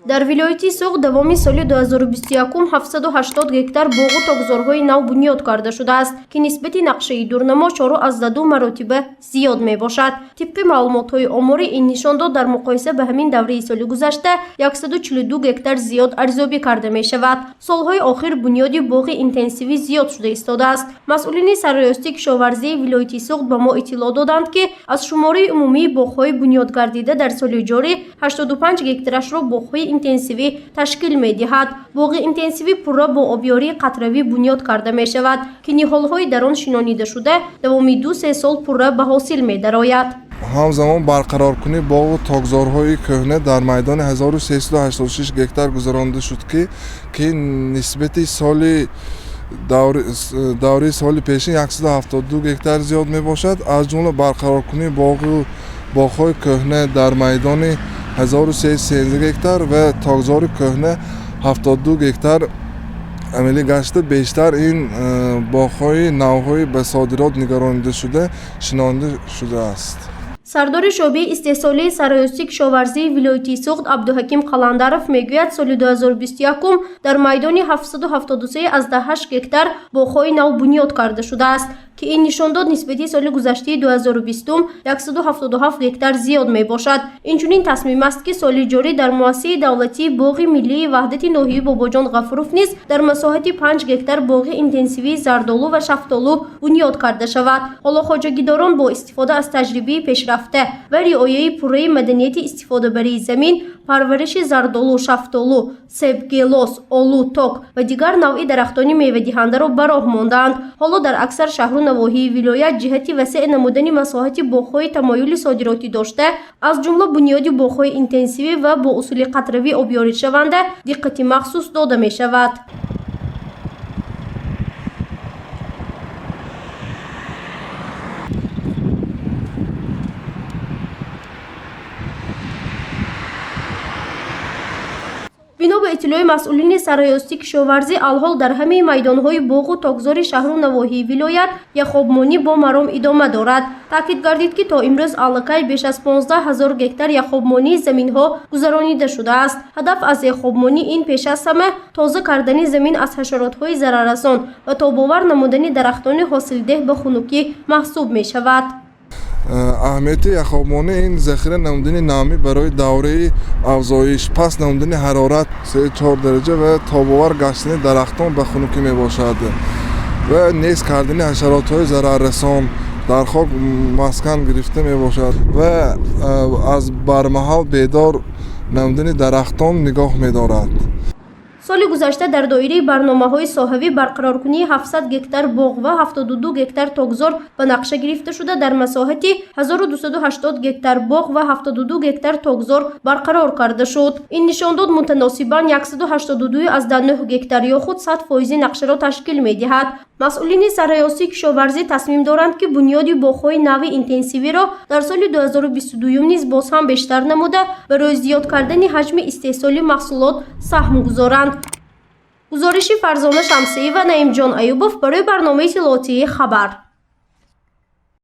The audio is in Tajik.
дар вилояти Суғд давоми соли 2021 780 гектар боғу тогзорҳои нав бунёд карда шудааст, ки нисбати нақшаи дурнамо 4 маротиба зиёд мебошад. Тибқи маълумотҳои оморӣ ин нишон дод дар муқоиса ба ҳамин давраи соли гузашта 142 гектар зиёд арзёбӣ карда мешавад. Солҳои охир бунёди боғи интенсивӣ зиёд шуда истодааст. Масъулини сарраёсти кишоварзии вилояти Суғд ба мо иттилоъ доданд, ки аз шумории умумии боғҳои бунёд гардида дар соли ҷорӣ 85 гектарашро боғҳои интенсивӣ ташкил медиҳад. Боғи интенсивӣ пурра бо обёрии қатравӣ бунёд карда мешавад, ки ниҳолҳои дар он шинонида шуда давоми 2-3 сол пурра ба ҳосил медарояд. ҳамзамон барқароркунӣ боғу тогзорҳои кӯҳна дар майдони 1386 гектар гузаронида шуд, ки нисбати соли давраи соли пешин 172 гектар зиёд мебошад. Аз ҷумла барқароркунии боғҳои кӯҳна дар майдони 1313 гектар ва тогзори кӯҳна 72 гектар амалӣ гашта, бештар ин боғҳои навҳои ба содирот нигаронида шуда шинонида шудааст. сардори шӯъбаи истеҳсолии сарраёсти кишоварзии вилояти Суғд Абдуҳаким Қаландаров мегӯяд, соли 2021 дар майдони 773,8 гектар боғҳои нав бунёд карда шудааст, ки ин нишондод нисбати соли гузаштаи 2020 177 гектар зиёд мебошад. Инчунин тасмим аст, ки соли ҷорӣ дар муассисаи давлатии боғи миллии ваҳдати ноҳияи Бобоҷон Ғафуров низ дар масоҳати 5 гектар боғи интенсивии зардолу ва шафтолу бунёд карда шавад. ҳоло хоҷагидорон бо истифода аз таҷрибаи пешрафта ва риояи пурраи маданияти истифодабарии замин, парвариши зардолу, шафтолу, себ, гелос, олу, ток ва дигар навъи дарахтони мевадиҳандаро ба роҳ мондаанд. ҳоло дар аксар шаҳру навоҳии вилоят ҷиҳати васеъ намудани масоҳати боғҳои тамоюли содиротӣ дошта, аз ҷумла бунёди боғҳои интенсивӣ ва бо усули қатравӣ обёридшаванда диққати махсус дода мешавад. бино ба иттилои масъулини сарраёсти кишоварзӣ, алҳол дар ҳамаи майдонҳои боғу тогзори шаҳру навоҳии вилоят яхобмонӣ бо маром идома дорад. таъкид гардид, ки то имрӯз аллакай беш аз 15 000 гектар яхобмонии заминҳо гузаронида шудааст. ҳадаф аз яхобмонӣ ин пеш аз ҳама тоза кардани замин аз ҳашаротҳои зараррасон ва тобовар намудани дарахтони ҳосилдеҳ ба хунукӣ маҳсуб мешавад. аҳамияти яхобмонӣ ин захира намудани намӣ барои давраи афзоиш, пас намудани ҳарорат 3-4 дараҷа ва тобовар гаштани дарахтон ба хунукӣ мебошад ва нест кардани ҳашаротҳои зараррасон дар хок маскан гирифта мебошад ва аз бармаҳал бедор намудани дарахтон нигоҳ медорад. соли гузашта дар доираи барномаҳои соҳавӣ барқароркунии 700 гектар боғ ва 72 гектар тогзор ба нақша гирифта шуда дар масоҳати 1280 гектар боғ ва 72 гектар тогзор барқарор карда шуд. ин нишондод мутаносибан 182,9 гектар ё худ 100% нақшаро ташкил медиҳад. масъулини сарраёсти кишоварзӣ тасмим доранд, ки бунёди боғҳои нави интенсивиро дар соли 2022 низ боз ҳам бештар намуда барои зиёд кардани ҳаҷми истеҳсоли маҳсулот саҳм гузоранд. гузориши Фарзона Шамсиева, Наимҷон Аюбов барои барномаи иттилоотии Хабар.